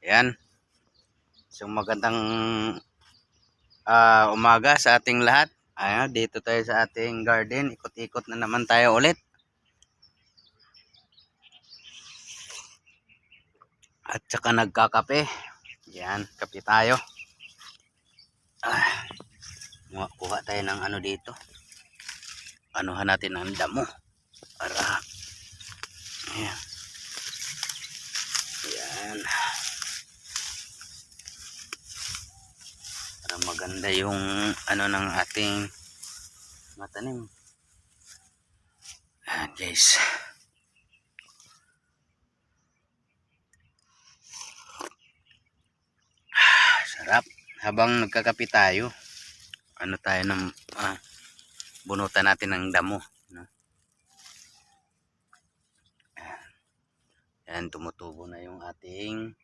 Ayan. So magandang umaga sa ating lahat. Ayan, dito tayo sa ating garden. Ikot-ikot na naman tayo ulit. At saka nagkakape. Ayan, kape tayo. Kuha tayo ng ano dito. Anuhan natin ang damo. Para, ayan. Ayan. Para maganda yung ano ng ating matanim. Ayan guys. Sarap. Habang nagkakape tayo, ano tayo ng bunutan natin ng damo, no? Ayan, tumutubo na yung ating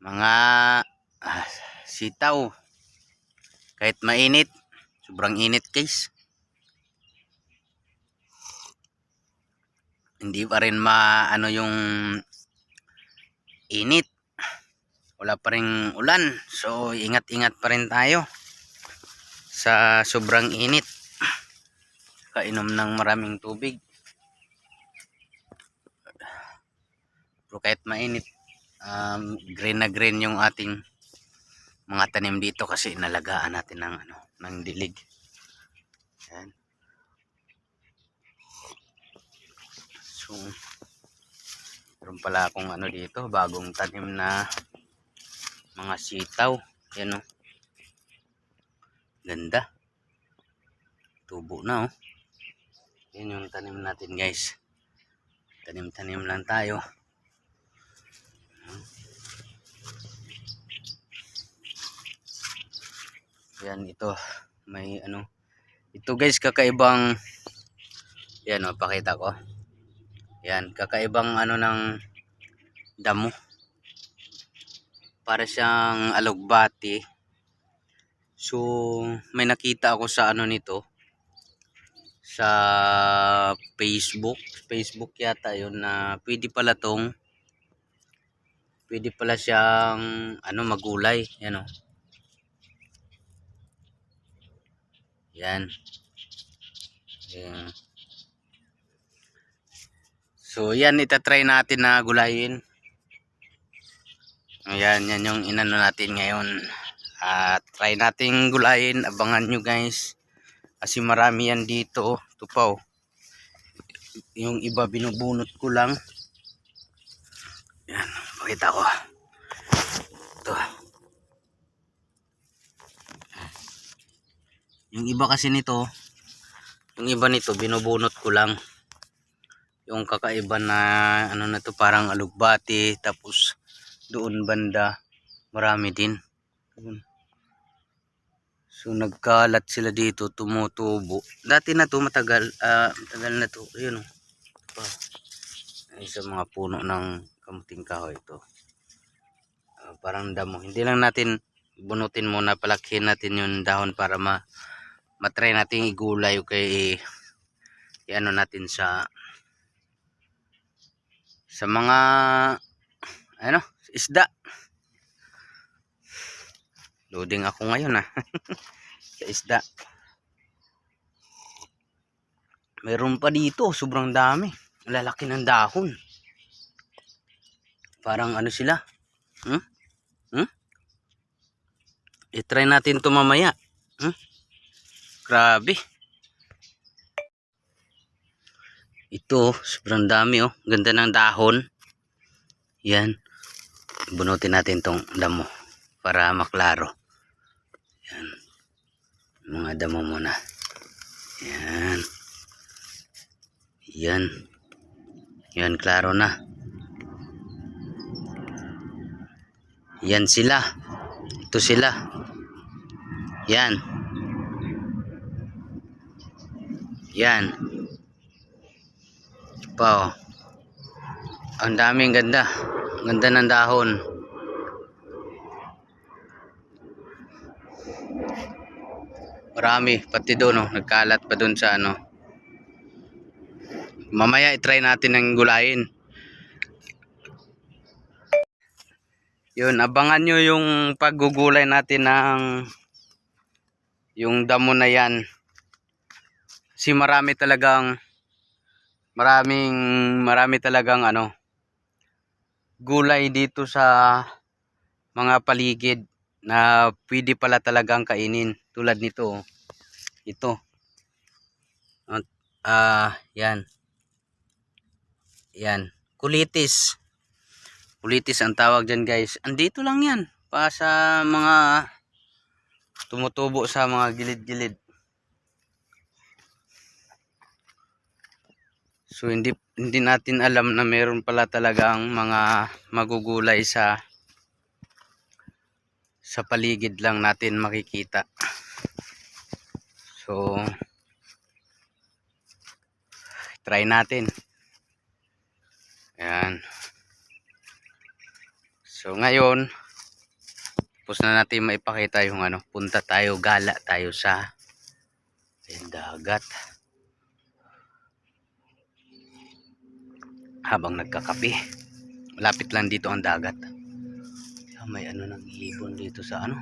mga sitaw. Kahit mainit, sobrang init guys, hindi pa rin maano yung init. Wala pa rin ulan, so ingat-ingat pa rin tayo sa sobrang init. Kainom ng maraming tubig. Pero kahit mainit, green na green yung ating mga tanim dito kasi nalagaan natin ng ng dilig. Ayan. So meron pala akong dito, bagong tanim na mga sitaw. Ayan o. Ganda. Tubo na o. Yan yung tanim natin guys. Tanim-tanim lang tayo. Yan ito. May ito guys, kakaibang, yan o, pakita ko. Yan, kakaibang ng damo. Para siyang alugbati. So may nakita ako sa nito, sa Facebook yata yun, na pwede pala siyang magulay. Yan o. Yan. Yan. So yan, itatry natin na gulayin. Ayan, yan yung inano natin ngayon. At try natin gulayin. Abangan nyo guys. Kasi marami yan dito. Ito pa oh. Yung iba binubunot ko lang. Yan, pakita ko. Ito. Yung iba kasi nito, yung iba nito binubunot ko lang. Yung kakaiba na na to, parang alugbati, tapos doon banda marami din. So nagkalat sila dito, tumutubo. Dati na to, matagal na to. Ayun oh. Ay, sa mga puno ng kamuting kahoy ito. Parang damo. Hindi lang natin bunutin muna, palakihin natin yung dahon para matry natin igulay o kay natin sa mga isda. Loading ako ngayon sa isda. Meron pa dito, sobrang dami. Lalaki ng dahon. Parang sila. I-try natin to mamaya. Grabe. Ito, sobrang dami oh. Ganda ng dahon. Yan. Bunutin natin tong damo para maklaro. Yan. Mga damo muna. Yan. Yan. Yan, klaro na. Yan sila. Ito sila. Yan. Yan. Pa oh. Ang daming ganda. Ganda ng dahon. Marami pati doon oh, nagkalat pa doon sa Mamaya i-try natin ng gulayin. Yun, abangan nyo yung paggugulay natin ng yung damo na yan. Kasi marami talagang ano, gulay dito sa mga paligid na pwede pala talagang kainin. Tulad nito, oh. Ito. Yan. Yan. Kulitis. Kulitis ang tawag dyan, guys. Andito lang yan. Pa sa mga tumutubo sa mga gilid-gilid. So hindi natin alam na meron pala talagang mga magugulay sa paligid lang natin makikita. So try natin. Ayan. So ngayon, tapos na natin maipakita yung ano, punta tayo, gala tayo sa dagat. Habang nagkakape. Malapit lang dito ang dagat. May ano nang ibon dito sa ano,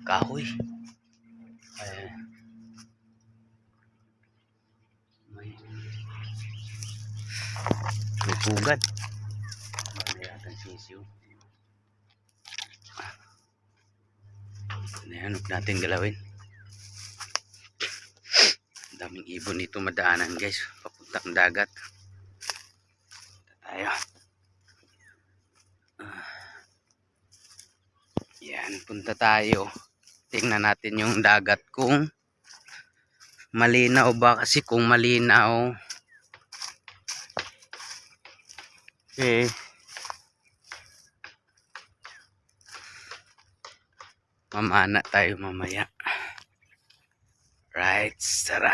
kahoy. May pugad. Mayroon sisiw. Ayan, huwag natin galawin. Daming ibon dito madaanan, guys. Papuntang dagat. Tayo. Yan, punta tayo. Tingnan natin yung dagat kung malinaw ba, kasi kung malinaw mamana tayo mamaya. Right, tara.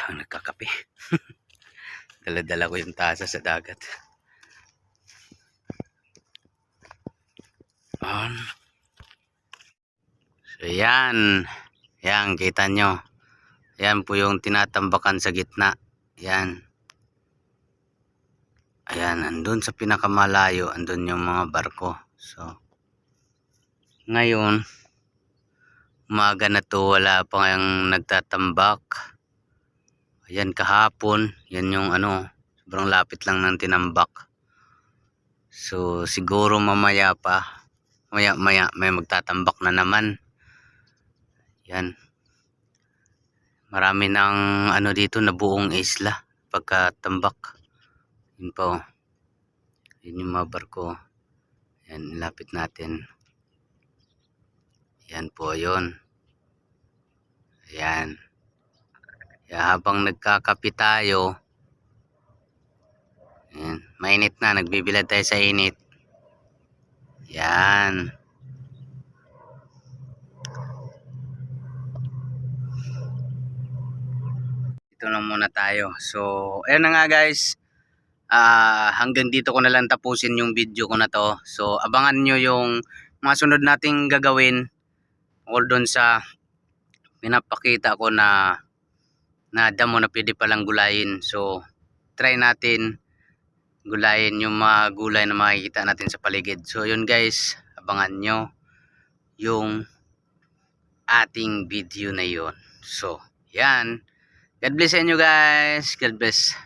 Nagkakape. Dala-dala ko yung tasa sa dagat. So yan. Yan, kita nyo. Yan po yung tinatambakan sa gitna. Yan. Ayan, andun sa pinakamalayo, andun yung mga barko. So, ngayon, umaga na to, wala pa ngayong nagtatambak. Ayan, kahapon, yan yung ano, sobrang lapit lang ng tinambak. So, siguro mamaya pa, maya may magtatambak na naman. Yan. Marami ng ano dito na buong isla pagkatambak. Yun po. Yun yung mga barko. Yan, lapit natin. Yan po yun. Ayan. Kaya habang nagkakape tayo, ayan, mainit na, nagbibilad tayo sa init. Yan. Ito lang muna tayo. So, ayun na nga, guys. Hanggang dito ko na lang tapusin yung video ko na to. So abangan nyo yung mga sunod nating gagawin tungkol doon sa pinapakita ko na damo na pwede palang gulayin. So try natin gulayin yung mga gulay na makikita natin sa paligid. So yun, guys, abangan nyo yung ating video na yun. So yan, God bless sa inyo, guys. God bless.